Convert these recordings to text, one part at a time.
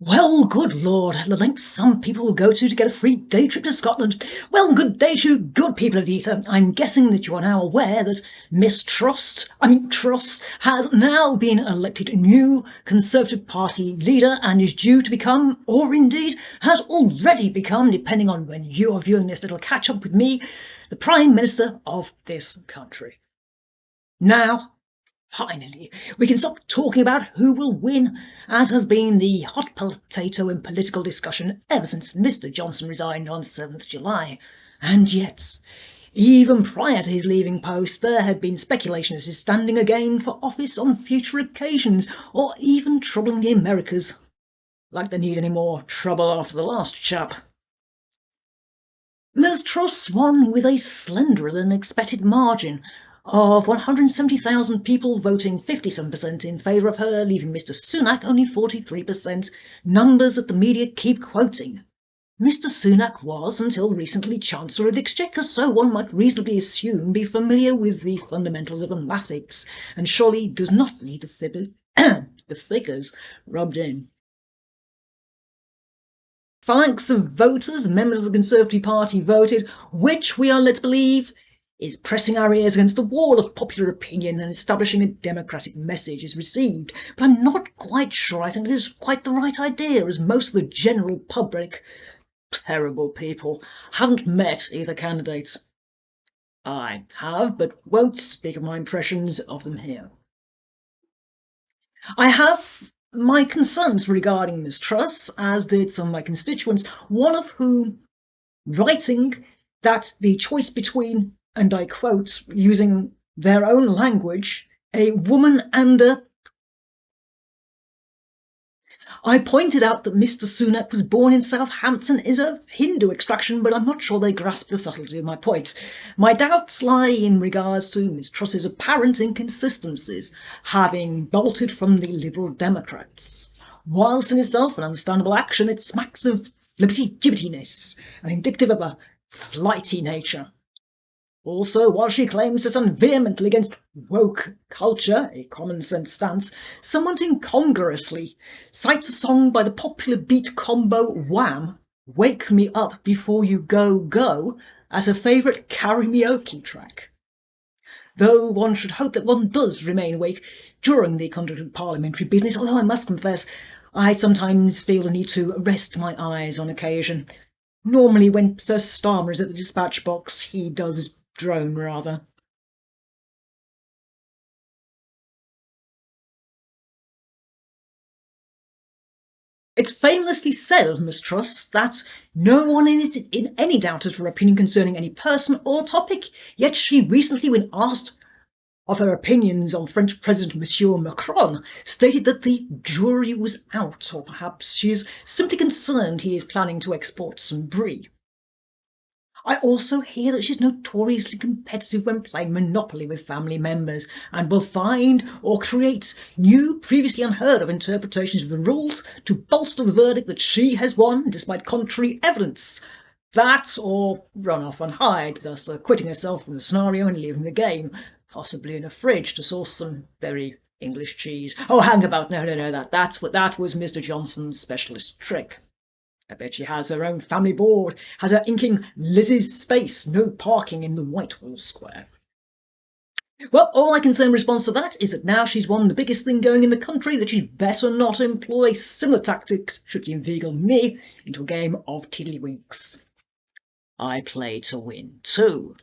Well, good Lord, the lengths some people will go to get a free day trip to Scotland. Well, good day to you, good people of the ether. I'm guessing that you are now aware that Truss, has now been elected new Conservative Party leader and is due to become, or indeed has already become, depending on when you are viewing this little catch-up with me, the Prime Minister of this country. Now, finally, we can stop talking about who will win, as has been the hot potato in political discussion ever since Mr. Johnson resigned on 7th July. And yet, even prior to his leaving post, there had been speculation as his standing again for office on future occasions, or even troubling the Americas. Like they need any more trouble after the last chap. Ms. Truss won with a slenderer than expected margin of 170,000 people voting 57% in favour of her, leaving Mr. Sunak only 43%, numbers that the media keep quoting. Mr. Sunak was, until recently, Chancellor of the Exchequer, so one might reasonably assume be familiar with the fundamentals of mathematics, and surely does not need the figures rubbed in. Phalanx of voters, members of the Conservative Party voted, which we are led to believe is pressing our ears against the wall of popular opinion and establishing a democratic message is received. But I'm not quite sure I think it is quite the right idea, as most of the general public, terrible people, haven't met either candidate. I have, but won't speak of my impressions of them here. I have my concerns regarding Miss Truss, as did some of my constituents, one of whom writing that the choice between, and I quote, using their own language, a woman and a... I pointed out that Mr. Sunak was born in Southampton, is of Hindu extraction, but I'm not sure they grasp the subtlety of my point. My doubts lie in regards to Miss Truss's apparent inconsistencies, having bolted from the Liberal Democrats. Whilst in itself an understandable action, it smacks of flippity-jibbitiness and indicative of a flighty nature. Also, while she claims to stand vehemently against woke culture, a common-sense stance, somewhat incongruously cites a song by the popular beat combo Wham! Wake Me Up Before You Go Go, as her favourite karaoke track. Though one should hope that one does remain awake during the conduct of parliamentary business, although I must confess I sometimes feel the need to rest my eyes on occasion. Normally when Sir Starmer is at the dispatch box, he does drone rather. It's famously said of Miss Truss that no one is in any doubt as to her opinion concerning any person or topic, yet she recently, when asked of her opinions on French President Monsieur Macron, stated that the jury was out, or perhaps she is simply concerned he is planning to export some brie. I also hear that she's notoriously competitive when playing Monopoly with family members, and will find or create new, previously unheard of interpretations of the rules to bolster the verdict that she has won despite contrary evidence. That, or run off and hide, thus acquitting herself from the scenario and leaving the game, possibly in a fridge to source some very English cheese. Oh, hang about, no, that was Mr. Johnson's specialist trick. I bet she has her own family board, has her inking Lizzie's space, no parking in the Whitehall Square. Well, all I can say in response to that is that now she's won the biggest thing going in the country, that she'd better not employ similar tactics should she inveigle me into a game of tiddlywinks. I play to win too.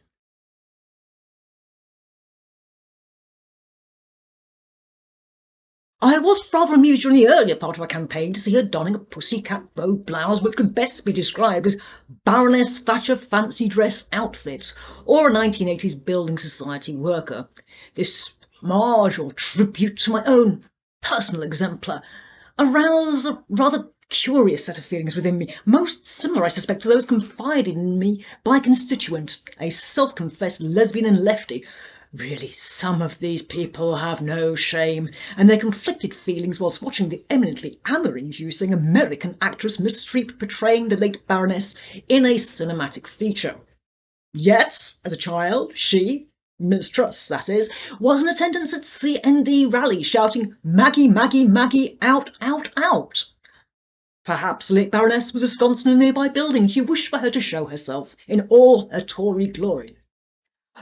I was rather amused during the earlier part of our campaign to see her donning a pussycat bow blouse which could best be described as Baroness Thatcher fancy dress outfit, or a 1980s building society worker. This homage or tribute to my own personal exemplar aroused a rather curious set of feelings within me, most similar, I suspect, to those confided in me by a constituent, a self-confessed lesbian and lefty. Really, some of these people have no shame, and their conflicted feelings whilst watching the eminently amour-inducing American actress Miss Streep portraying the late Baroness in a cinematic feature. Yet, as a child, she, Miss Truss, that is, was in attendance at CND rally shouting, "Maggie, Maggie, Maggie, out, out, out." Perhaps the late Baroness was ensconced in a nearby building and she wished for her to show herself in all her Tory glory.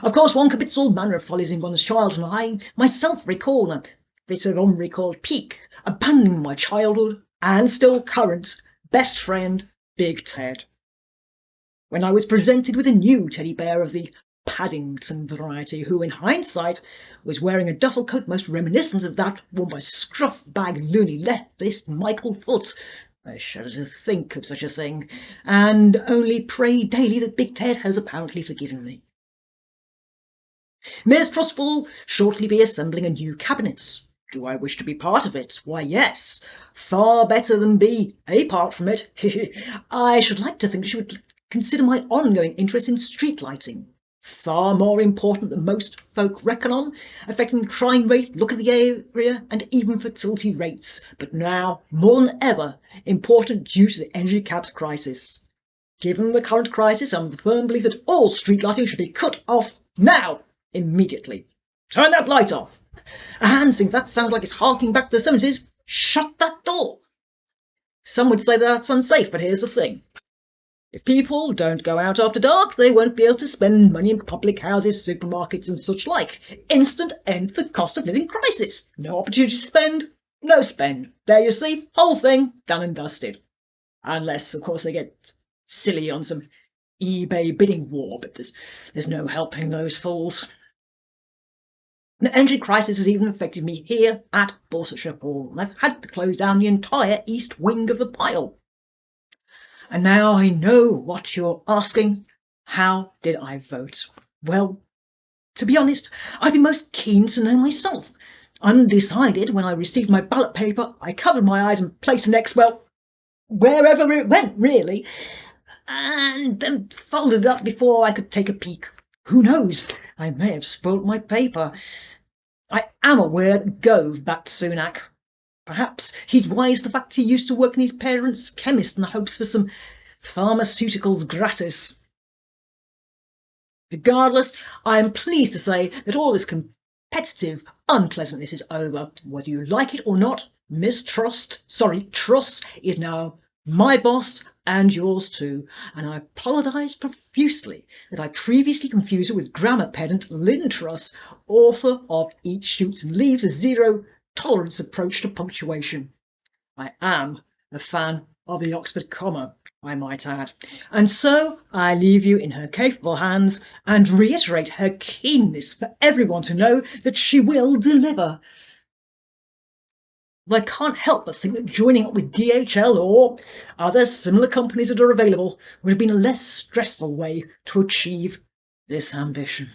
Of course, one commits all manner of follies in one's childhood, and I myself recall a bit of unrecalled pique, abandoning my childhood and still current best friend, Big Ted. When I was presented with a new teddy bear of the Paddington variety, who, in hindsight, was wearing a duffel coat most reminiscent of that worn by scruff-bag loony leftist Michael Foot, I shudder to think of such a thing, and only pray daily that Big Ted has apparently forgiven me. Miss Truss will shortly be assembling a new cabinet. Do I wish to be part of it? Why, yes. Far better than be apart from it. I should like to think she would consider my ongoing interest in street lighting. Far more important than most folk reckon on, affecting the crime rate, look of the area, and even fertility rates, but now, more than ever, important due to the energy caps crisis. Given the current crisis, I'm of the firm belief that all street lighting should be cut off now, immediately. Turn that light off. And since that sounds like it's harking back to the 70s, shut that door. Some would say that's unsafe, but here's the thing. If people don't go out after dark, they won't be able to spend money in public houses, supermarkets and such like. Instant end to the cost of living crisis. No opportunity to spend, no spend. There you see, whole thing done and dusted. Unless, of course, they get silly on some eBay bidding war, but there's no helping those fools. The energy crisis has even affected me here at Borsetshire Hall. I've had to close down the entire east wing of the pile. And now I know what you're asking. How did I vote? Well, to be honest, I'd be most keen to know myself. Undecided, when I received my ballot paper, I covered my eyes and placed an X, well, wherever it went, really, and then folded it up before I could take a peek. Who knows? I may have spoilt my paper. I am aware that Gove backed Sunak. Perhaps he's wise to the fact he used to work in his parents' chemist in the hopes for some pharmaceuticals gratis. Regardless, I am pleased to say that all this competitive unpleasantness is over. Whether you like it or not, Miss Truss is now my boss and yours too, and I apologise profusely that I previously confused her with grammar pedant Lynn Truss, author of Eat, Shoots and Leaves, a zero-tolerance approach to punctuation. I am a fan of the Oxford comma, I might add. And so I leave you in her capable hands and reiterate her keenness for everyone to know that she will deliver. I can't help but think that joining up with DHL or other similar companies that are available would have been a less stressful way to achieve this ambition.